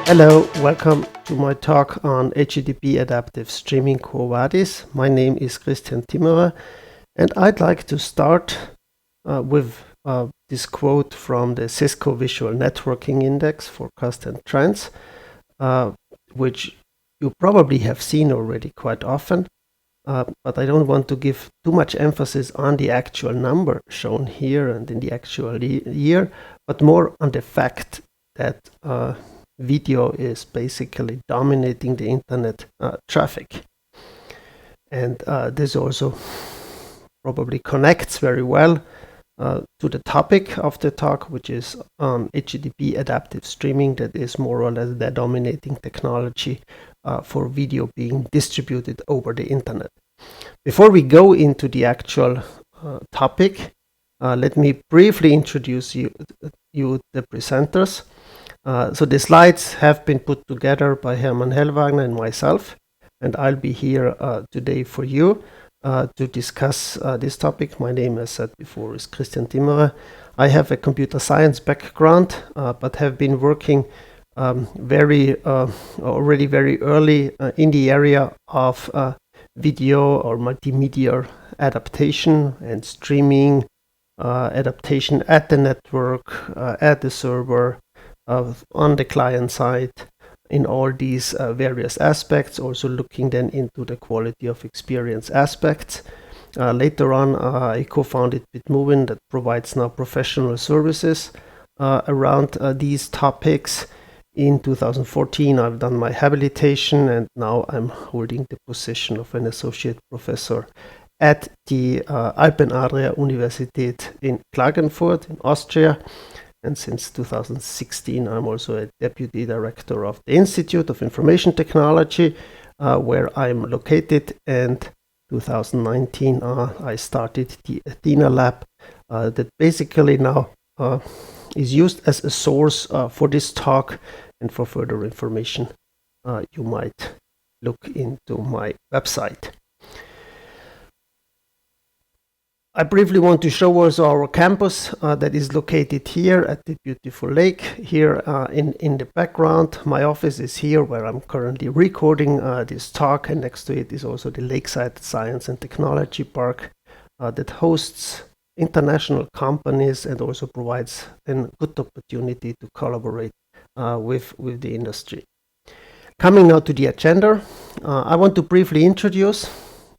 Hello, welcome to my talk on HTTP Adaptive Streaming Quo Vadis. My name is Timmerer, and I'd like to start with this quote from the Cisco Visual Networking Index Forecast and Trends, which you probably have seen already quite often, but I don't want to give too much emphasis on the actual number shown here and in the actual year, but more on the fact that video is basically dominating the internet traffic. And this also probably connects very well to the topic of the talk, which is HTTP adaptive streaming. That is more or less the dominating technology for video being distributed over the internet. Before we go into the actual topic, let me briefly introduce you the presenters. So the slides have been put together by Hermann Hellwagner and myself, and I'll be here today for you to discuss this topic. My name, as said before, is Timmerer. I have a computer science background, but have been working already very early in the area of video or multimedia adaptation and streaming, adaptation at the network, at the server, on the client side, in all these various aspects, also looking then into the quality of experience aspects. Later on, I co-founded Bitrate that provides now professional services around these topics. In 2014, I've done my habilitation, and now I'm holding the position of an associate professor at the Alpen-Adria Universität in Klagenfurt in Austria. And since 2016, I'm also a deputy director of the Institute of Information Technology, where I'm located. And 2019, I started the Athena Lab that basically now is used as a source for this talk. And for further information, you might look into my website. I briefly want to show also our campus that is located here at the beautiful lake. Here in the background, my office is here where I'm currently recording this talk, and next to it is also the Lakeside Science and Technology Park that hosts international companies and also provides a good opportunity to collaborate with the industry. Coming now to the agenda, I want to briefly introduce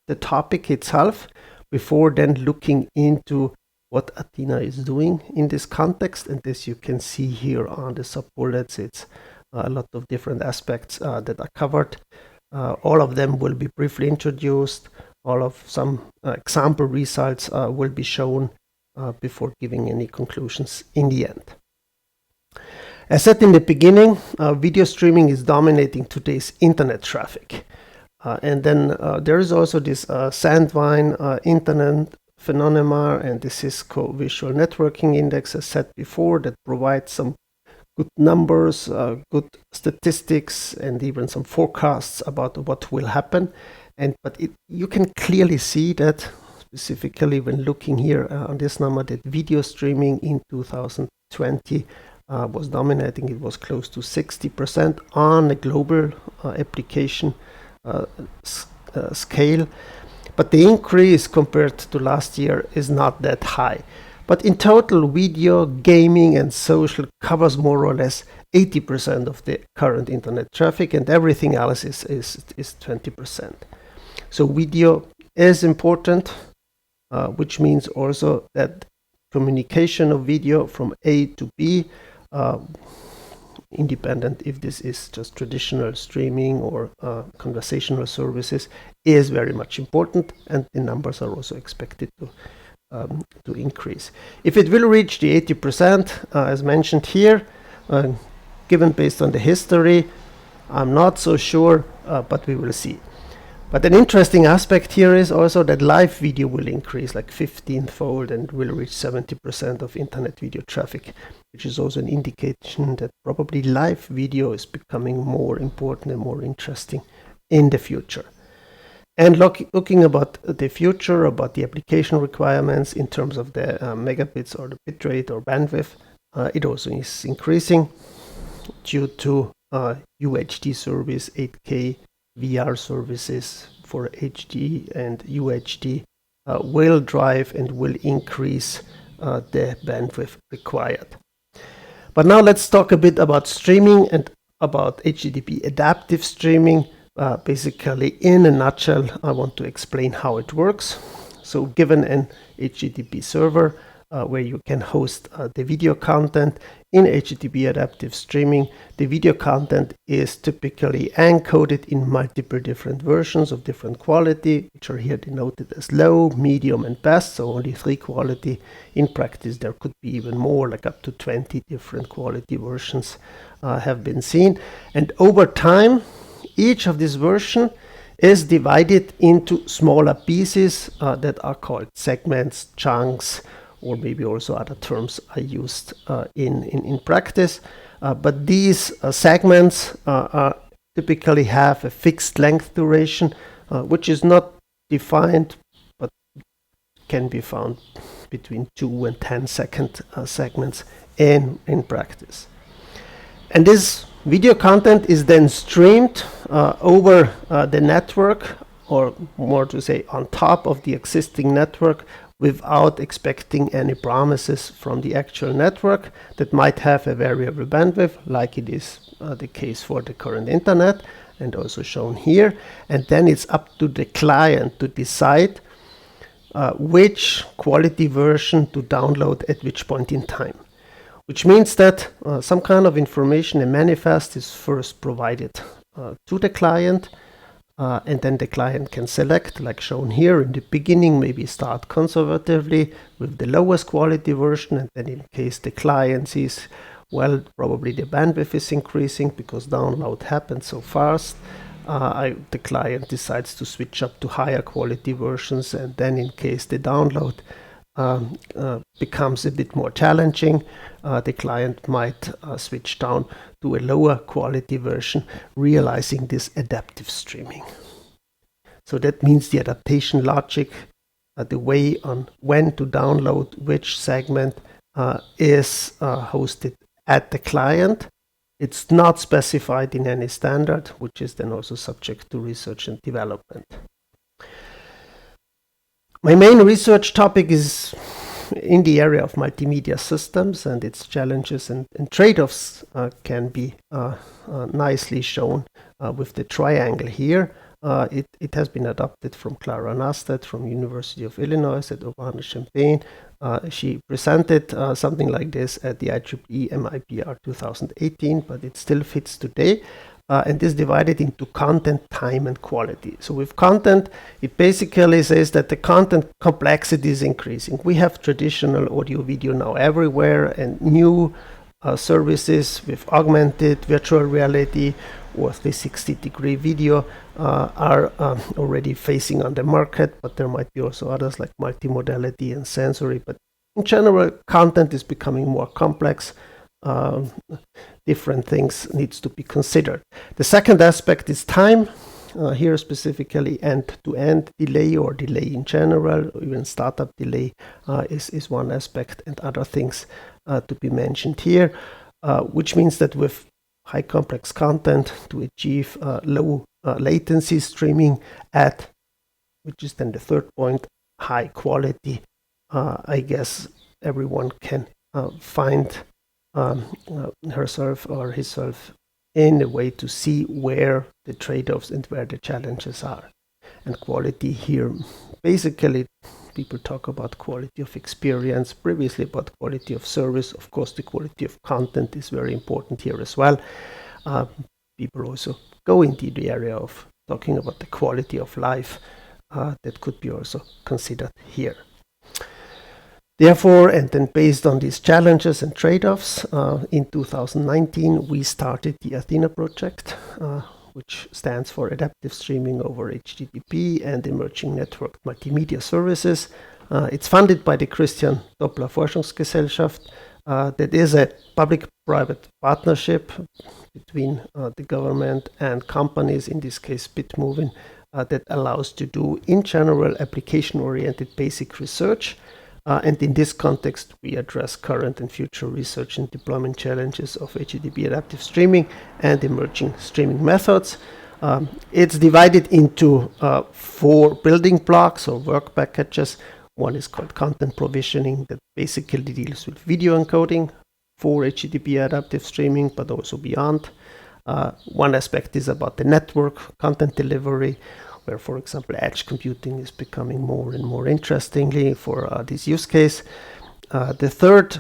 the topic itself, before then looking into what Athena is doing in this context. And as you can see here on the sub-bullets, it's a lot of different aspects that are covered. All of them will be briefly introduced. All of some example results will be shown before giving any conclusions in the end. As said in the beginning, video streaming is dominating today's internet traffic. And then there is also this Sandvine internet phenomena and the Cisco Visual Networking Index, as said before, that provides some good numbers, good statistics, and even some forecasts about what will happen. But you can clearly see that, specifically when looking here on this number, that video streaming in 2020 was dominating. It was close to 60% on a global application scale, but the increase compared to last year is not that high. But in total, video, gaming, and social covers more or less 80% of the current internet traffic, and everything else is 20%. So video is important, which means also that communication of video from A to B, independent if this is just traditional streaming or conversational services, is very much important, and the numbers are also expected to increase. If it will reach the 80%, as mentioned here, given based on the history, I'm not so sure, but we will see. But an interesting aspect here is also that live video will increase like 15-fold and will reach 70% of internet video traffic, which is also an indication that probably live video is becoming more important and more interesting in the future. And looking about the future, about the application requirements in terms of the megabits or the bitrate or bandwidth, it also is increasing due to UHD service, 8K VR services for HD and UHD will drive and will increase the bandwidth required. But now let's talk a bit about streaming and about HTTP adaptive streaming. Basically, in a nutshell, I want to explain how it works. So given an HTTP server where you can host the video content, in HTTP adaptive streaming, the video content is typically encoded in multiple different versions of different quality, which are here denoted as low, medium, and best, so only 3 quality. In practice, there could be even more, like up to 20 different quality versions have been seen. And over time, each of these versions is divided into smaller pieces that are called segments, chunks, or maybe also other terms are used in practice. But these segments typically have a fixed length duration, which is not defined, but can be found between 2 and 10-second segments in practice. And this video content is then streamed over the network, or more to say on top of the existing network, without expecting any promises from the actual network that might have a variable bandwidth, like it is the case for the current internet, and also shown here. And then it's up to the client to decide which quality version to download at which point in time. Which means that some kind of information, a manifest, is first provided to the client, and then the client can select, like shown here in the beginning, maybe start conservatively with the lowest quality version, and then in case the client sees, well, probably the bandwidth is increasing because download happens so fast, the client decides to switch up to higher quality versions, and then in case the download becomes a bit more challenging, the client might switch down to a lower quality version, realizing this adaptive streaming. So that means the adaptation logic, the way on when to download which segment is hosted at the client. It's not specified in any standard, which is then also subject to research and development. My main research topic is in the area of multimedia systems, and its challenges and trade-offs can be nicely shown with the triangle here. It has been adopted from Clara Nastat from University of Illinois at Urbana-Champaign. She presented something like this at the IEEE MIPR 2018, but it still fits today. And is divided into content, time, and quality. So with content, it basically says that the content complexity is increasing. We have traditional audio video now everywhere, and new services with augmented virtual reality or 360-degree video are already facing on the market, but there might be also others like multimodality and sensory. But in general, content is becoming more complex. Different things needs to be considered. The second aspect is time. Here specifically end-to-end delay or delay in general, or even startup delay is one aspect, and other things to be mentioned here, which means that with high complex content to achieve low latency streaming at, which is then the third point, high quality, I guess everyone can find herself or himself in a way to see where the trade-offs and where the challenges are. And quality here, basically people talk about quality of experience, previously about quality of service. Of course, the quality of content is very important here as well. People also go into the area of talking about the quality of life. That could be also considered here. Therefore, and then based on these challenges and trade-offs, in 2019 we started the Athena project, which stands for Adaptive Streaming over HTTP and Emerging Network Multimedia Services. It's funded by the Christian Doppler Forschungsgesellschaft. That is a public-private partnership between the government and companies, in this case Bitmovin, that allows to do, in general, application-oriented basic research. And in this context, we address current and future research and deployment challenges of HTTP adaptive streaming and emerging streaming methods. It's divided into 4 building blocks or work packages. One is called content provisioning, that basically deals with video encoding for HTTP adaptive streaming, but also beyond. One aspect is about the network content delivery, where, for example, edge computing is becoming more and more interestingly for this use case. The third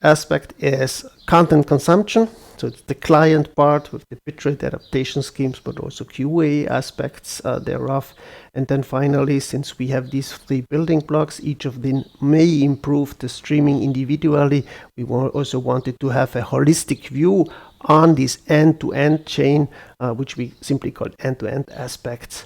aspect is content consumption. So it's the client part with the bitrate adaptation schemes, but also QA aspects thereof. And then finally, since we have these 3 building blocks, each of them may improve the streaming individually. We also wanted to have a holistic view on this end-to-end chain, which we simply call end-to-end aspects,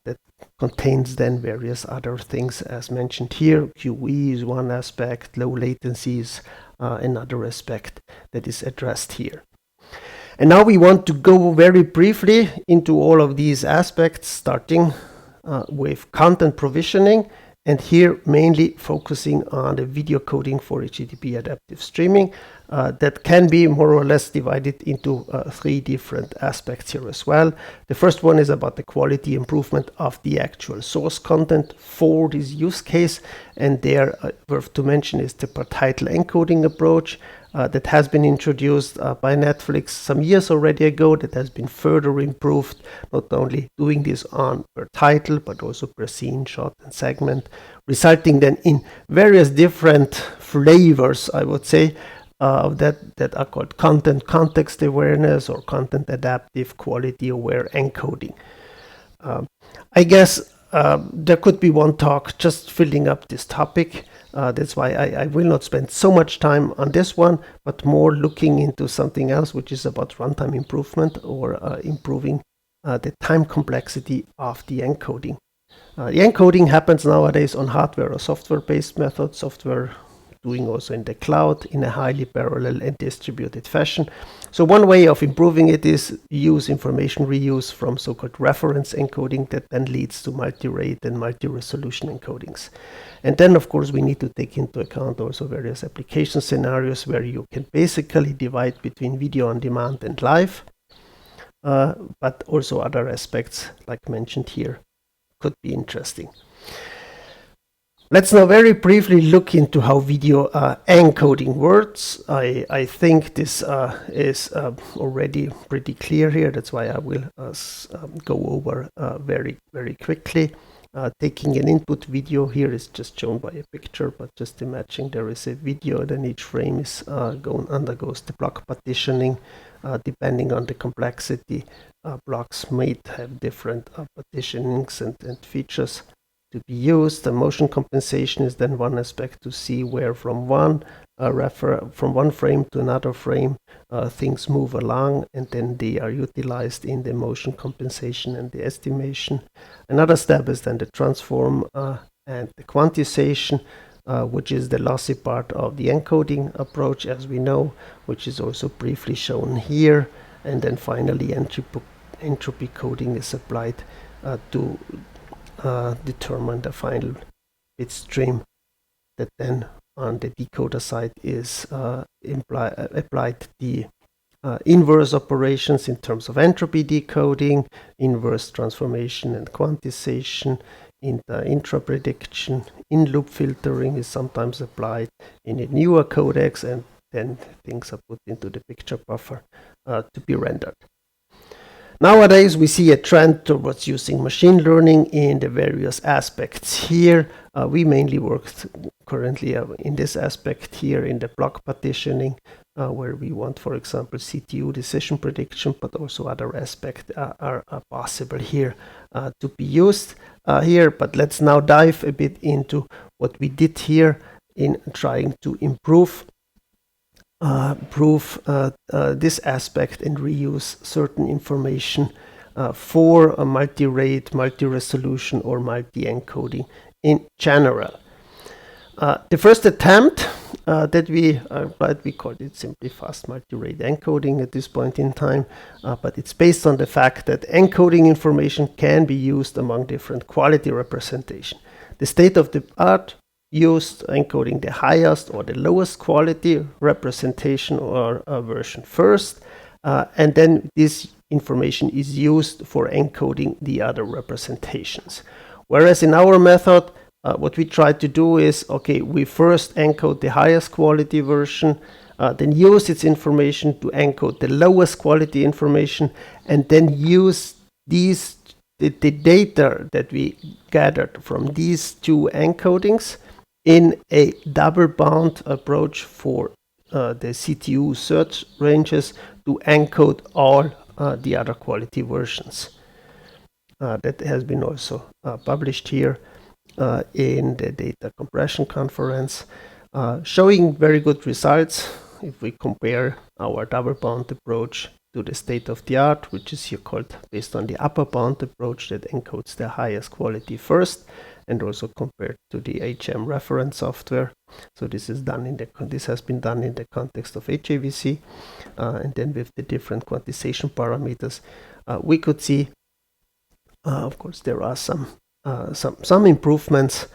that contains then various other things as mentioned here. QE is one aspect, low latency is another aspect that is addressed here. And now we want to go very briefly into all of these aspects, starting with content provisioning, and here mainly focusing on the video coding for HTTP adaptive streaming. That can be more or less divided into 3 different aspects here as well. The first one is about the quality improvement of the actual source content for this use case, and there worth to mention is the per title encoding approach that has been introduced by Netflix some years already ago, that has been further improved, not only doing this on per title, but also per scene, shot, and segment, resulting then in various different flavors, I would say, that are called content context awareness or content adaptive quality aware encoding. I guess there could be one talk just filling up this topic. That's why I will not spend so much time on this one, but more looking into something else, which is about runtime improvement or improving the time complexity of the encoding. The encoding happens nowadays on hardware or software-based methods, software doing also in the cloud in a highly parallel and distributed fashion. So one way of improving it is use information reuse from so-called reference encoding that then leads to multi-rate and multi-resolution encodings. And then, of course, we need to take into account also various application scenarios where you can basically divide between video on demand and live, but also other aspects like mentioned here could be interesting. Let's now very briefly look into how video encoding works. I think this is already pretty clear here. That's why I will go over very, very quickly. Taking an input video here is just shown by a picture, but just imagine there is a video, then each frame is undergoes the block partitioning. Depending on the complexity, blocks might have different partitionings and features to be used. The motion compensation is then one aspect to see where from one frame to another frame things move along, and then they are utilized in the motion compensation and the estimation. Another step is then the transform and the quantization, which is the lossy part of the encoding approach, as we know, which is also briefly shown here. And then finally entropy coding is applied to determine the final bit stream that then on the decoder side is applied the inverse operations in terms of entropy decoding, inverse transformation and quantization, intra prediction, in-loop filtering is sometimes applied in a newer codecs, and then things are put into the picture buffer to be rendered. Nowadays, we see a trend towards using machine learning in the various aspects here. We mainly work currently in this aspect here in the block partitioning, where we want, for example, CTU decision prediction, but also other aspects are possible here to be used here. But let's now dive a bit into what we did here in trying to improve this aspect and reuse certain information for a multi-rate, multi-resolution, or multi-encoding in general. The first attempt that we applied, we called it simply fast multi-rate encoding at this point in time, but it's based on the fact that encoding information can be used among different quality representation. The state of the art used encoding the highest or the lowest quality representation or version first, and then this information is used for encoding the other representations. Whereas in our method, what we try to do is, okay, we first encode the highest quality version, then use its information to encode the lowest quality information, and then use the data that we gathered from these two encodings in a double bound approach for the CTU search ranges to encode all the other quality versions. That has been also published here in the data compression conference, showing very good results if we compare our double bound approach to the state of the art, which is here called based on the upper bound approach that encodes the highest quality first, and also compared to the HM reference software. So this is done in this has been done in the context of HAVC, and then with the different quantization parameters, we could see, of course, there are some improvements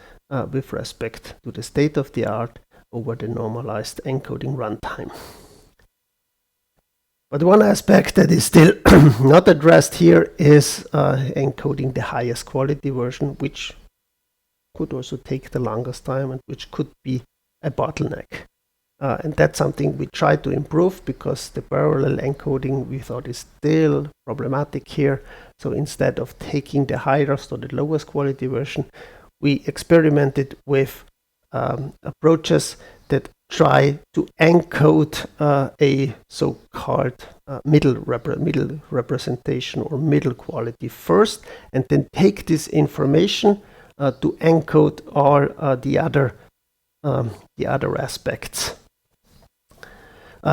with respect to the state of the art over the normalized encoding runtime. But one aspect that is still not addressed here is encoding the highest quality version, which could also take the longest time and which could be a bottleneck. And that's something we try to improve because the parallel encoding we thought is still problematic here. So instead of taking the highest or the lowest quality version, we experimented with approaches that try to encode a so-called middle representation or middle quality first, and then take this information to encode all the other aspects,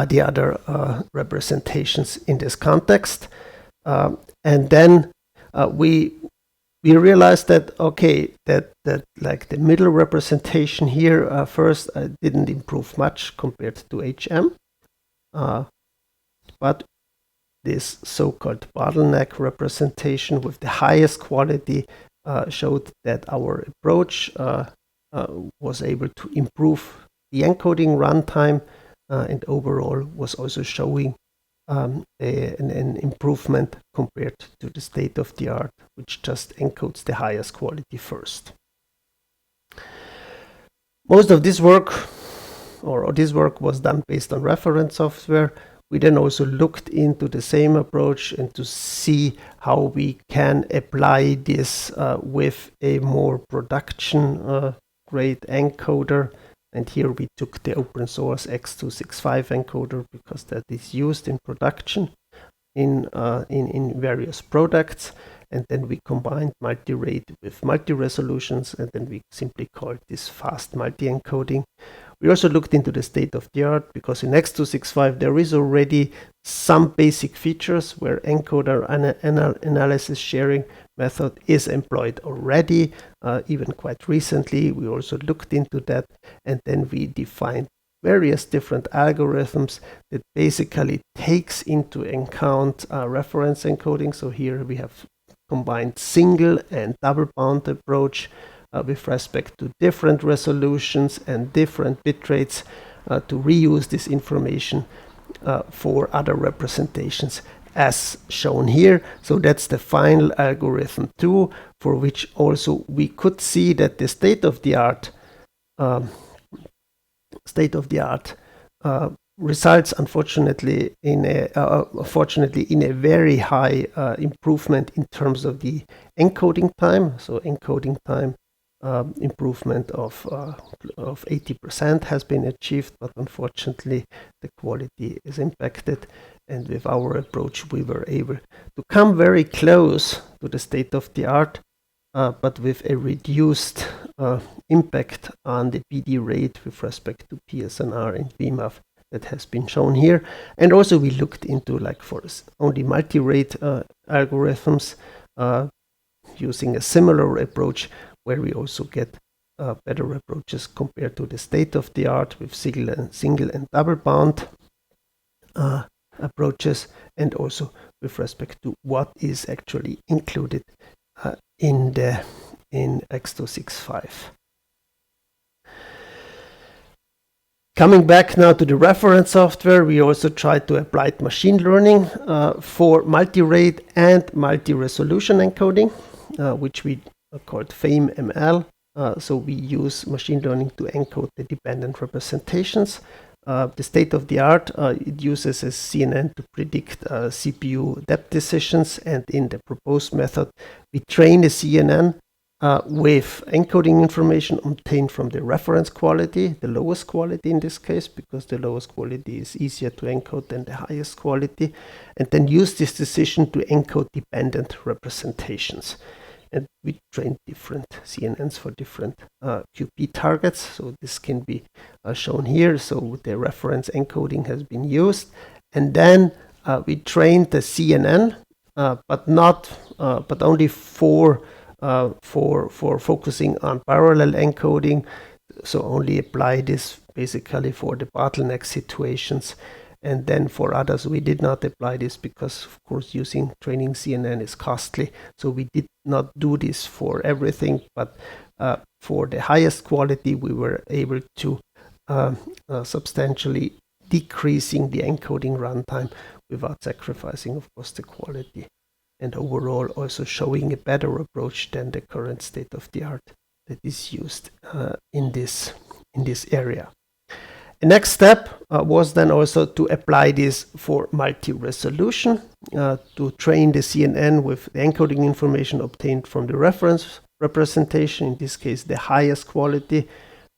the other representations in this context, and then we realized that okay, that like the middle representation here first didn't improve much compared to HM, but this so-called bottleneck representation with the highest quality showed that our approach was able to improve the encoding runtime, and overall was also showing an improvement compared to the state of the art, which just encodes the highest quality first. Most of this work, or this work, was done based on reference software. We then also looked into the same approach and to see how we can apply this with a more production grade encoder. And here we took the open source X265 encoder because that is used in production in various products. And then we combined multi-rate with multi-resolutions, and then we simply called this fast multi-encoding. We also looked into the state of the art because in X265 there is already some basic features where encoder analysis sharing method is employed already, even quite recently. We also looked into that, and then we defined various different algorithms that basically takes into account reference encoding. So here we have combined single and double bound approach with respect to different resolutions and different bit rates to reuse this information for other representations as shown here. So that's the final algorithm 2, for which also we could see that the state of the art results unfortunately in a very high improvement in terms of the encoding time. So encoding time improvement of 80% has been achieved, but unfortunately the quality is impacted. And with our approach, we were able to come very close to the state of the art, but with a reduced impact on the PD rate with respect to PSNR and VMAF that has been shown here. And also we looked into, like, for only multi-rate algorithms using a similar approach, where we also get better approaches compared to the state of the art with single and double bound approaches, and also with respect to what is actually included in X265. Coming back now to the reference software, we also tried to apply machine learning for multi-rate and multi-resolution encoding, which we called FAME-ML. So we use machine learning to encode the dependent representations. The state of the art, it uses a CNN to predict CPU depth decisions, and in the proposed method, we train the CNN with encoding information obtained from the reference quality, the lowest quality in this case, because the lowest quality is easier to encode than the highest quality, and then use this decision to encode dependent representations. And we train different CNNs for different QP targets. So this can be shown here. So the reference encoding has been used, and then we trained the CNN, but only for focusing on parallel encoding. So only apply this basically for the bottleneck situations. And then for others, we did not apply this because, of course, using training CNN is costly. So we did not do this for everything, but for the highest quality, we were able to substantially decreasing the encoding runtime without sacrificing, of course, the quality. And overall, also showing a better approach than the current state of the art that is used in this area. The next step was then also to apply this for multi-resolution, to train the CNN with the encoding information obtained from the reference representation, in this case the highest quality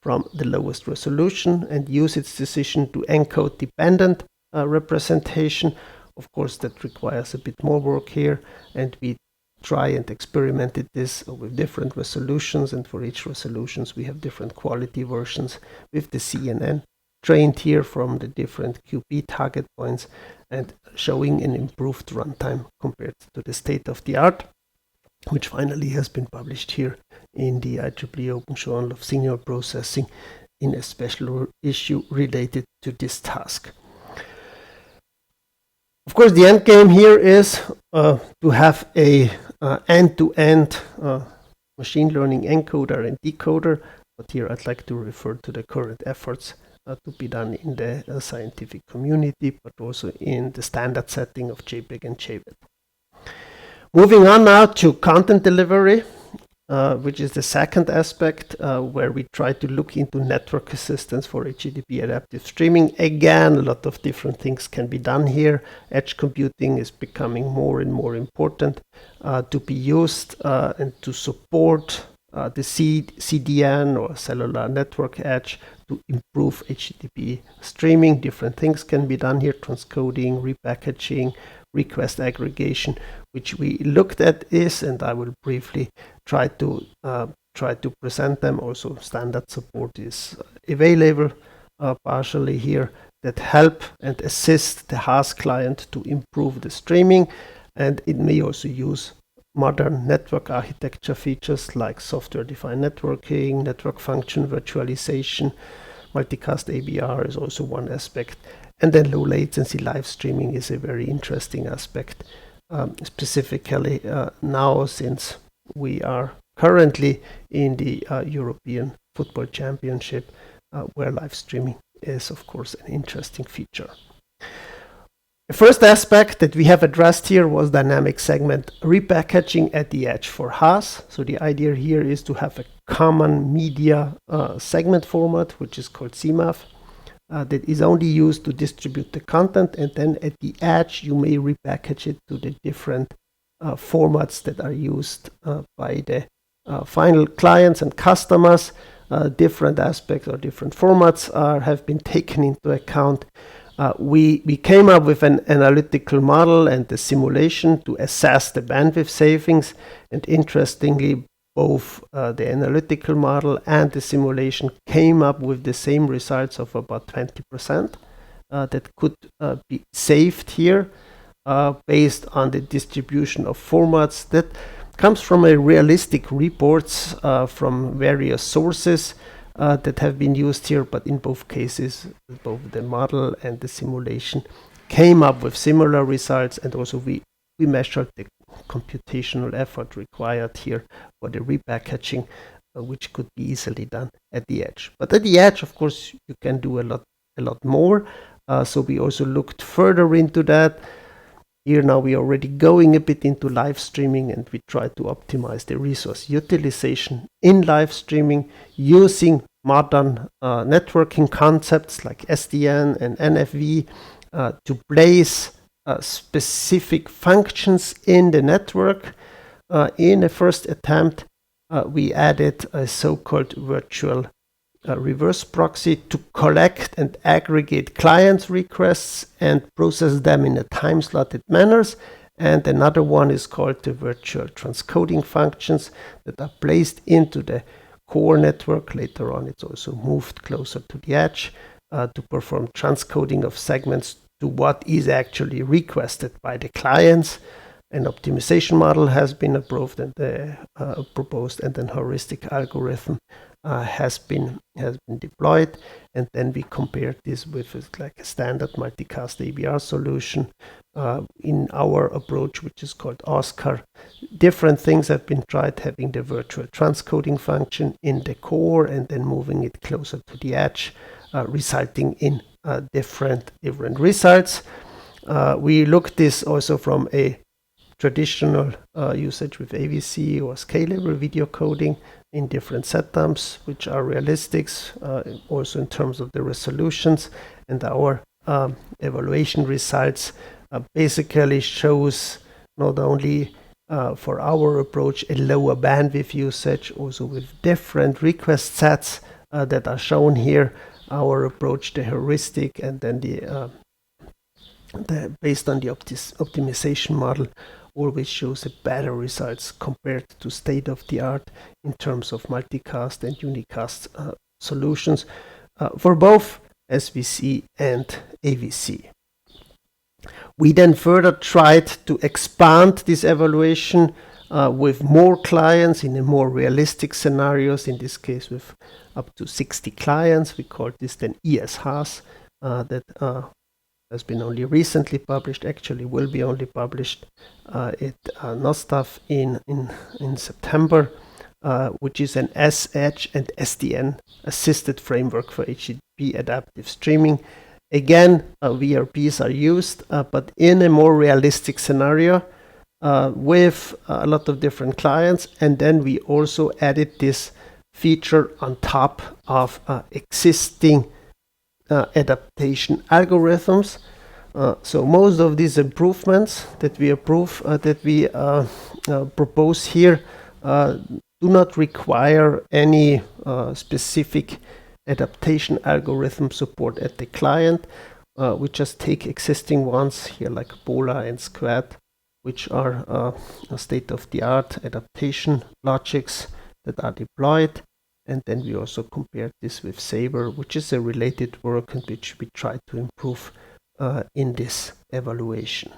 from the lowest resolution, and use its decision to encode dependent representation. Of course, that requires a bit more work here, and we try and experimented this with different resolutions, and for each resolutions we have different quality versions with the CNN trained here from the different QP target points and showing an improved runtime compared to the state of the art, which finally has been published here in the IEEE Open Journal of Signal Processing in a special issue related to this task. Of course, the end game here is to have a end-to-end machine learning encoder and decoder, but here I'd like to refer to the current efforts to be done in the scientific community, but also in the standard setting of JPEG and JPEG. Moving on now to content delivery, which is the second aspect, where we try to look into network assistance for HTTP adaptive streaming. Again, a lot of different things can be done here. Edge computing is becoming more and more important to be used and to support the CDN or cellular network edge to improve HTTP streaming. Different things can be done here: transcoding, repackaging, request aggregation, which we looked at is, and I will briefly try to present them. Also, standard support is available partially here that help and assist the HAAS client to improve the streaming, and it may also use modern network architecture features like software-defined networking, network function virtualization. Multicast ABR is also one aspect. And then low latency live streaming is a very interesting aspect, specifically now, since we are currently in the European Football Championship, where live streaming is, of course, an interesting feature. The first aspect that we have addressed here was dynamic segment repackaging at the edge for HAAS. So the idea here is to have a common media segment format, which is called CMAF, that is only used to distribute the content, and then at the edge you may repackage it to the different formats that are used by the final clients and customers. Different aspects or different formats have been taken into account. We came up with an analytical model and the simulation to assess the bandwidth savings, and interestingly, both the analytical model and the simulation came up with the same results of about 20% that could be saved here based on the distribution of formats that comes from a realistic reports from various sources that have been used here, but in both cases, both the model and the simulation came up with similar results, and also we measured the computational effort required here for the repackaging which could be easily done at the edge. But at the edge, of course, you can do a lot more. So we also looked further into that. Here now we are already going a bit into live streaming, and we try to optimize the resource utilization in live streaming using modern networking concepts like SDN and NFV to place specific functions in the network. In a first attempt, we added a so-called virtual reverse proxy to collect and aggregate client requests and process them in a time-slotted manners. And another one is called the virtual transcoding functions that are placed into the core network. Later on, it's also moved closer to the edge to perform transcoding of segments to what is actually requested by the clients. An optimization model has been approved and proposed, and an heuristic algorithm has been deployed. And then we compared this with like a standard multicast ABR solution in our approach, which is called OSCAR. Different things have been tried, having the virtual transcoding function in the core and then moving it closer to the edge, resulting in different results. We looked this also from a traditional usage with AVC or scalable video coding in different setups, which are realistic, also in terms of the resolutions. And our evaluation results basically shows not only for our approach a lower bandwidth usage, also with different request sets that are shown here. Our approach, the heuristic, and then the based on the optimization model, always shows a better results compared to state-of-the-art in terms of multicast and unicast solutions for both SVC and AVC. We then further tried to expand this evaluation with more clients in a more realistic scenarios, in this case with up to 60 clients. We call this then ESHAS, that has been only recently published, actually will be only published at NOSTAF in September, which is an S-Edge and SDN assisted framework for HTTP adaptive streaming. Again, VRPs are used, but in a more realistic scenario with a lot of different clients. And then we also added this feature on top of existing adaptation algorithms. So most of these improvements that we propose here do not require any specific adaptation algorithm support at the client. We just take existing ones here like Polar and Squad, which are state-of-the-art adaptation logics that are deployed. And then we also compared this with Saber, which is a related work and which we try to improve in this evaluation.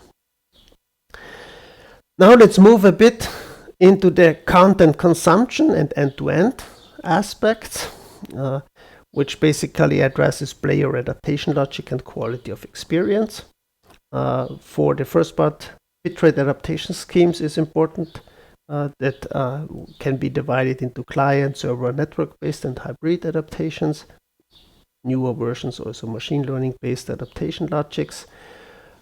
Now let's move a bit into the content consumption and end-to-end aspects, which basically addresses player adaptation logic and quality of experience. For the first part, bitrate adaptation schemes is important. That can be divided into client, server, network-based and hybrid adaptations. Newer versions also machine learning-based adaptation logics.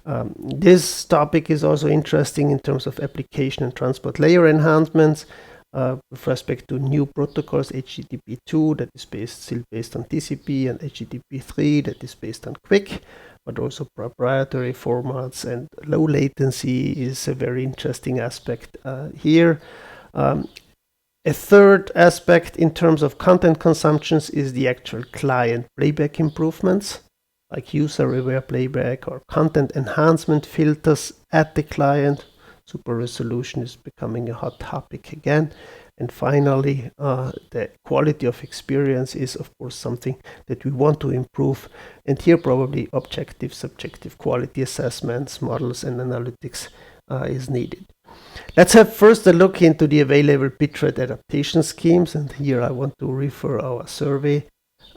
This topic is also interesting in terms of application and transport layer enhancements with respect to new protocols, HTTP2 that is still based on TCP, and HTTP3 that is based on QUIC, but also proprietary formats, and low latency is a very interesting aspect here. A third aspect in terms of content consumptions is the actual client playback improvements, like user-aware playback or content enhancement filters at the client. Super resolution is becoming a hot topic again. And finally, the quality of experience is, of course, something that we want to improve. And here probably objective, subjective quality assessments, models, and analytics is needed. Let's have first a look into the available bitrate adaptation schemes. And here I want to refer our survey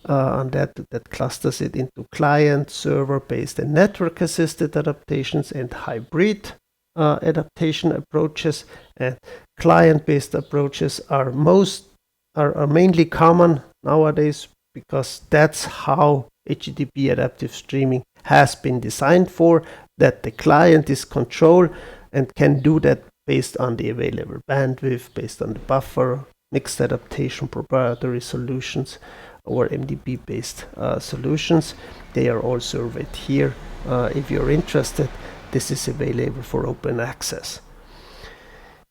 on that clusters it into client, server-based, and network-assisted adaptations and hybrid adaptation approaches. And client-based approaches are most are mainly common nowadays because that's how HTTP adaptive streaming has been designed for, that the client is control and can do that based on the available bandwidth, based on the buffer, mixed adaptation, proprietary solutions, or MDP-based solutions. They are all surveyed here. If you're interested, this is available for open access.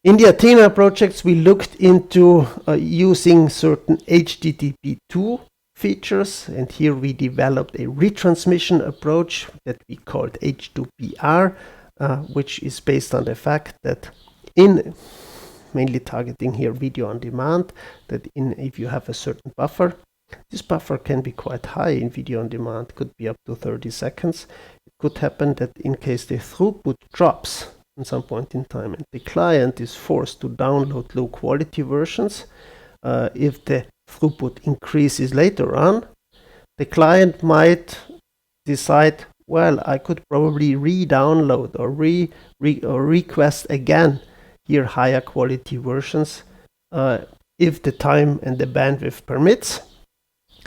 In the Athena projects, we looked into using certain HTTP2 features, and here we developed a retransmission approach that we called H2PR, which is based on the fact that mainly targeting here video on demand, that if you have a certain buffer, this buffer can be quite high in video on demand, could be up to 30 seconds. It could happen that in case the throughput drops at some point in time and the client is forced to download low quality versions, if the throughput increases later on, the client might decide, well, I could probably re-download or request again here higher quality versions if the time and the bandwidth permits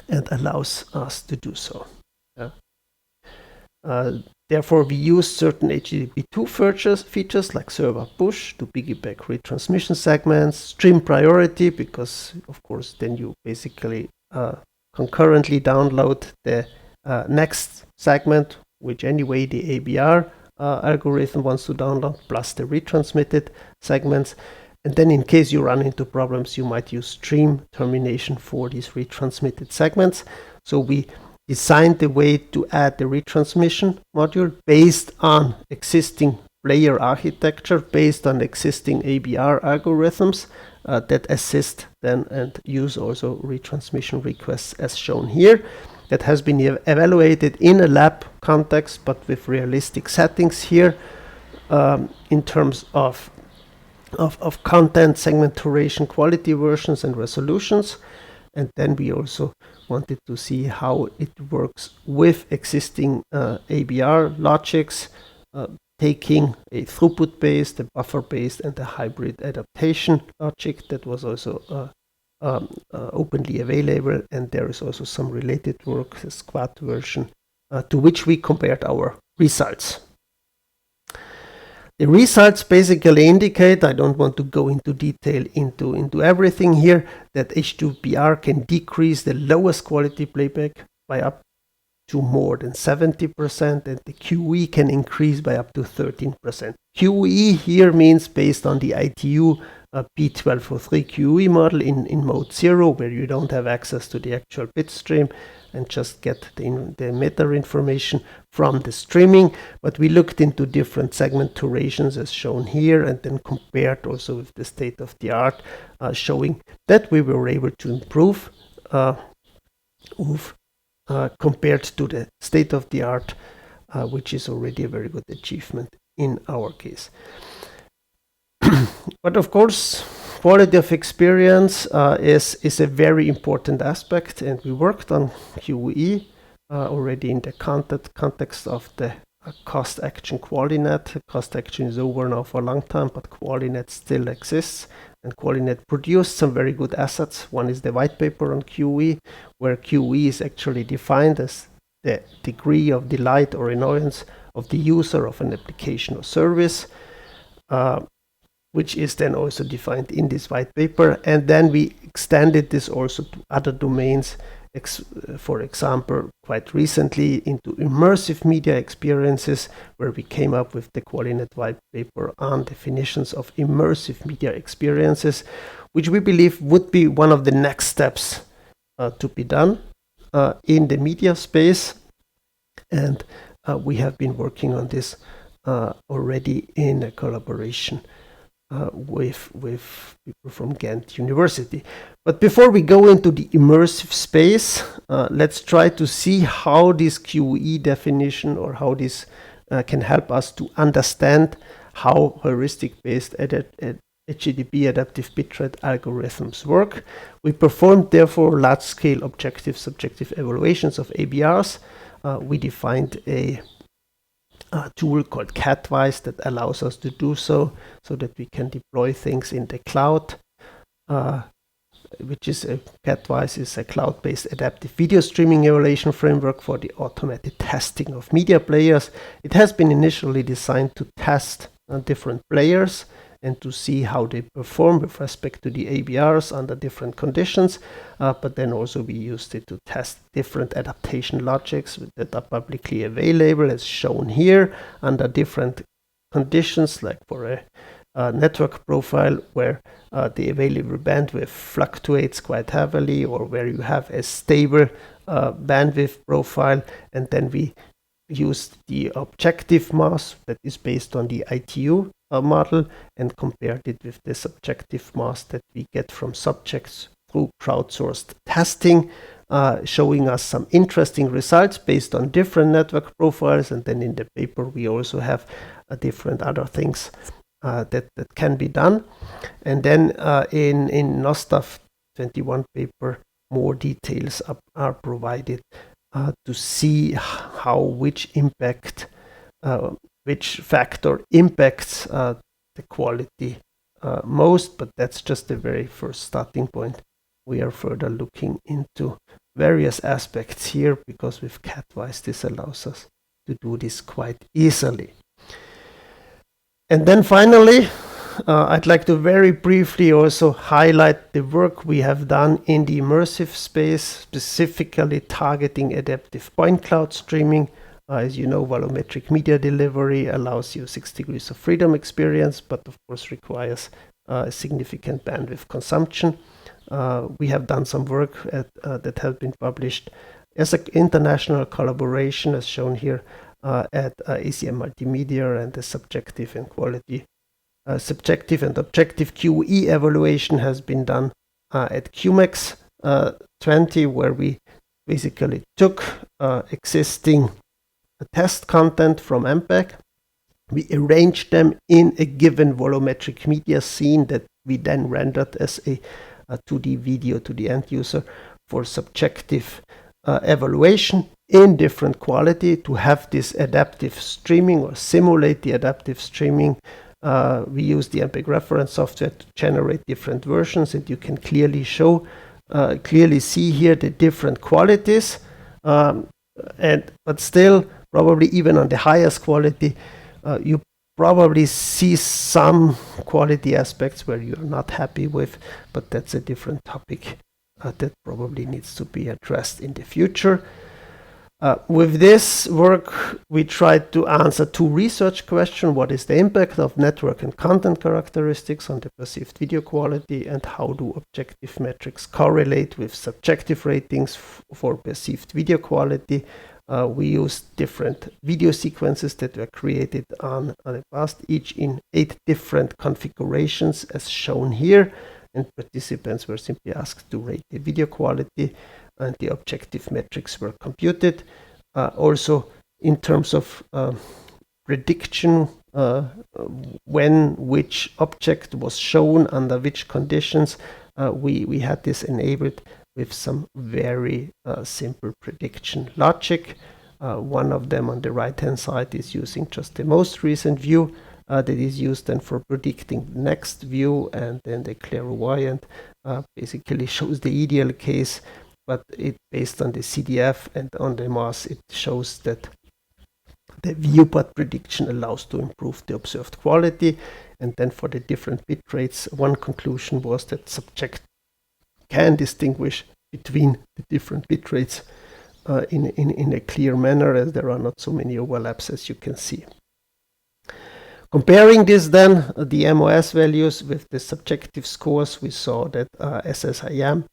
and allows us to do so. Therefore, we use certain HTTP2 features like server push to piggyback retransmission segments, stream priority, because of course then you basically concurrently download the next segment, which anyway the ABR algorithm wants to download, plus the retransmitted segments. And then in case you run into problems, you might use stream termination for these retransmitted segments. So we designed the way to add the retransmission module based on existing player architecture, based on existing ABR algorithms that assist then and use also retransmission requests as shown here. That has been evaluated in a lab context, but with realistic settings here in terms of content, segment duration, quality versions, and resolutions. And then we also wanted to see how it works with existing ABR logics, taking a throughput-based, a buffer-based, and a hybrid adaptation logic that was also openly available. And there is also some related work, the Squad version, to which we compared our results. The results basically indicate, I don't want to go into detail into everything here, that H2PR can decrease the lowest quality playback by up to more than 70%, and the QE can increase by up to 13%. QE here means based on the ITU P1203 QE model in mode 0, where you don't have access to the actual bit stream and just get the meta information from the streaming. But we looked into different segment durations as shown here, and then compared also with the state of the art, showing that we were able to improve compared to the state of the art, which is already a very good achievement in our case. But of course, quality of experience is a very important aspect, and we worked on QE already in the context of the cost action Qualinet. Cost action is over now for a long time, but Qualinet still exists, and Qualinet produced some very good assets. One is the white paper on QE, where QE is actually defined as the degree of delight or annoyance of the user of an application or service, which is then also defined in this white paper. And then we extended this also to other domains, for example, quite recently into immersive media experiences, where we came up with the Qualinet white paper on definitions of immersive media experiences, which we believe would be one of the next steps to be done in the media space. And we have been working on this already in a collaboration with people from Ghent University. But before we go into the immersive space, let's try to see how this QE definition, or how this can help us to understand how heuristic-based HTTP adaptive bitrate algorithms work. We performed therefore large-scale objective-subjective evaluations of ABRs. We defined a tool called Catwise that allows us to do so that we can deploy things in the cloud which is Quo is a cloud-based adaptive video streaming evaluation framework for the automated testing of media players. It has been initially designed to test different players and to see how they perform with respect to the ABRs under different conditions, but then also we used it to test different adaptation logics that are publicly available, as shown here, under different conditions, like for a network profile where the available bandwidth fluctuates quite heavily, or where you have a stable bandwidth profile, and then we used the objective mass that is based on the ITU model and compared it with the subjective mass that we get from subjects through crowdsourced testing, showing us some interesting results based on different network profiles. And then in the paper we also have different other things that can be done. And then in NOSTAF 21 paper, more details are provided to see how which factor impacts the quality most, but that's just the very first starting point. We are further looking into various aspects here, because with Quo this allows us to do this quite easily. And then finally, I'd like to very briefly also highlight the work we have done in the immersive space, specifically targeting adaptive point cloud streaming. As you know, volumetric media delivery allows you 6 degrees of freedom experience, but of course requires significant bandwidth consumption. We have done some work that has been published as an international collaboration, as shown here, at ACM Multimedia, and the subjective and objective QE evaluation has been done at QMEX 20, where we basically took existing test content from MPEG. We arranged them in a given volumetric media scene that we then rendered as a 2D video to the end user for subjective evaluation in different quality to have this adaptive streaming or simulate the adaptive streaming. We use the MPEG reference software to generate different versions, and you can clearly see here the different qualities. But still, probably even on the highest quality, you probably see some quality aspects where you are not happy with, but that's a different topic that probably needs to be addressed in the future. With this work, we tried to answer two research questions. What is the impact of network and content characteristics on the perceived video quality, and how do objective metrics correlate with subjective ratings for perceived video quality? We used different video sequences that were created on the past, each in 8 different configurations as shown here, and participants were simply asked to rate the video quality, and the objective metrics were computed. Also, in terms of prediction, when which object was shown under which conditions, we had this enabled with some very simple prediction logic. One of them on the right hand side is using just the most recent view that is used then for predicting the next view, and then the clairvoyant basically shows the ideal case, but it based on the CDF and on the mass, it shows that the viewport prediction allows to improve the observed quality. And then for the different bit rates, one conclusion was that subject can distinguish between the different bit rates in a clear manner, as there are not so many overlaps as you can see. Comparing this then, the MOS values with the subjective scores, we saw that SSIM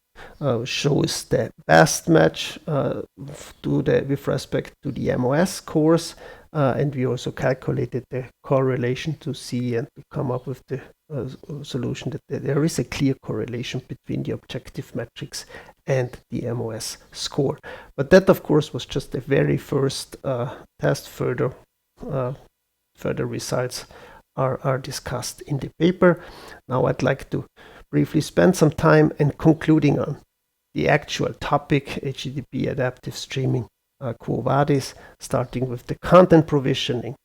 shows the best match with respect to the MOS scores, and we also calculated the correlation to see and to come up with the solution that there is a clear correlation between the objective metrics and the MOS score. But that, of course, was just the very first test. Further results are discussed in the paper. Now I'd like to briefly spend some time in concluding on the actual topic, HTTP adaptive streaming, Quo Vadis, starting with the content provisioning.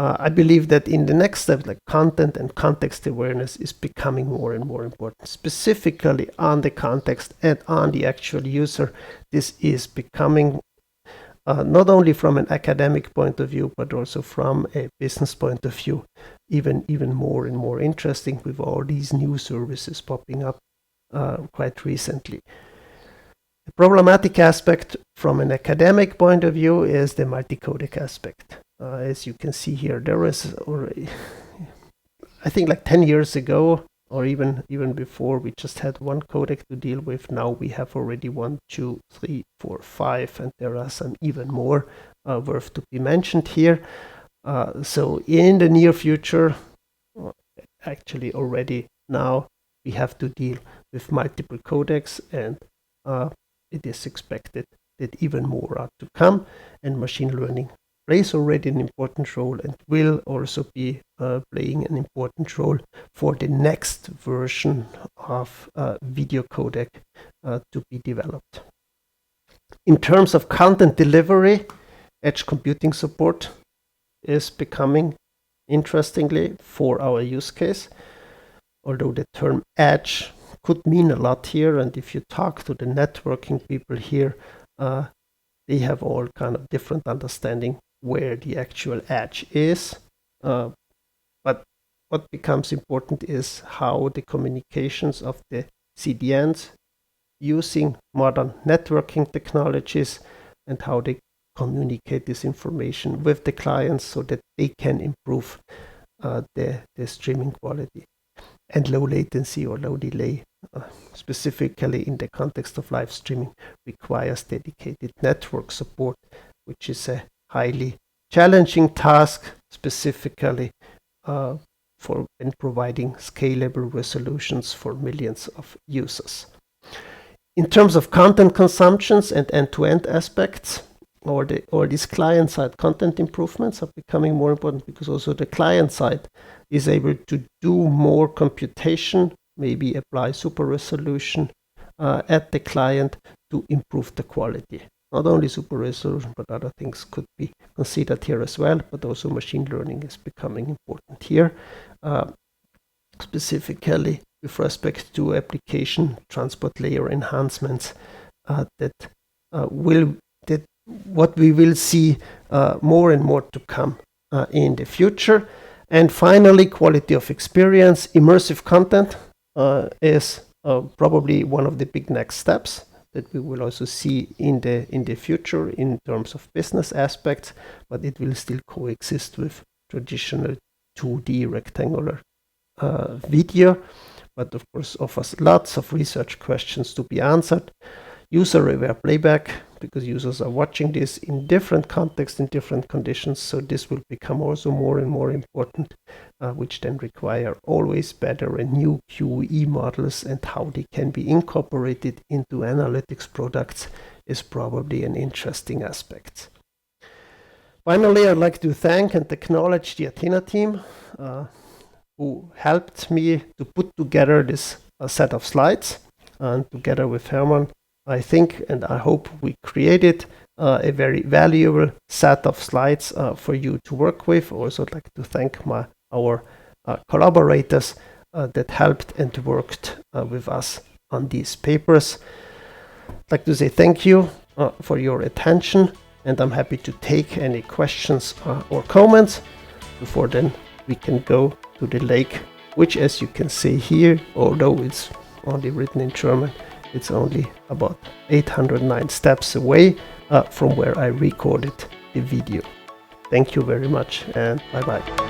I believe that in the next step, like content and context awareness is becoming more and more important, specifically on the context and on the actual user. This is becoming not only from an academic point of view, but also from a business point of view, even more and more interesting with all these new services popping up quite recently. The problematic aspect from an academic point of view is the multi-codec aspect. As you can see here, there is already, I think like 10 years ago, or even before, we just had one codec to deal with. Now we have already 1, 2, 3, 4, 5, and there are some even more worth to be mentioned here. So in the near future, actually already now, we have to deal with multiple codecs, and it is expected that even more are to come, and machine learning plays already an important role and will also be playing an important role for the next version of video codec to be developed. In terms of content delivery, edge computing support is becoming, interestingly, for our use case. Although the term edge could mean a lot here, and if you talk to the networking people here, they have all kind of different understanding where the actual edge is. But what becomes important is how the communications of the CDNs using modern networking technologies and how they communicate this information with the clients so that they can improve the streaming quality. And low latency or low delay, specifically in the context of live streaming, requires dedicated network support, which is a highly challenging task, specifically for providing scalable resolutions for millions of users. In terms of content consumptions and end-to-end aspects, all these client-side content improvements are becoming more important, because also the client side is able to do more computation, maybe apply super resolution at the client to improve the quality. Not only super resolution, but other things could be considered here as well, but also machine learning is becoming important here, specifically with respect to application transport layer enhancements what we will see more and more to come in the future. And finally, quality of experience. Immersive content is probably one of the big next steps that we will also see in the future in terms of business aspects, but it will still coexist with traditional 2D rectangular video, but of course offers lots of research questions to be answered. User-aware playback, because users are watching this in different contexts, in different conditions, so this will become also more and more important, which then require always better and new QE models, and how they can be incorporated into analytics products is probably an interesting aspect. Finally, I'd like to thank and acknowledge the Athena team who helped me to put together this set of slides, and together with Hermann, I think and I hope we created a very valuable set of slides for you to work with. Also, I'd like to thank our collaborators that helped and worked with us on these papers. I'd like to say thank you for your attention, and I'm happy to take any questions or comments. Before then, we can go to the lake, which, as you can see here, although it's only written in German, it's only about 809 steps away from where I recorded the video. Thank you very much, and bye-bye.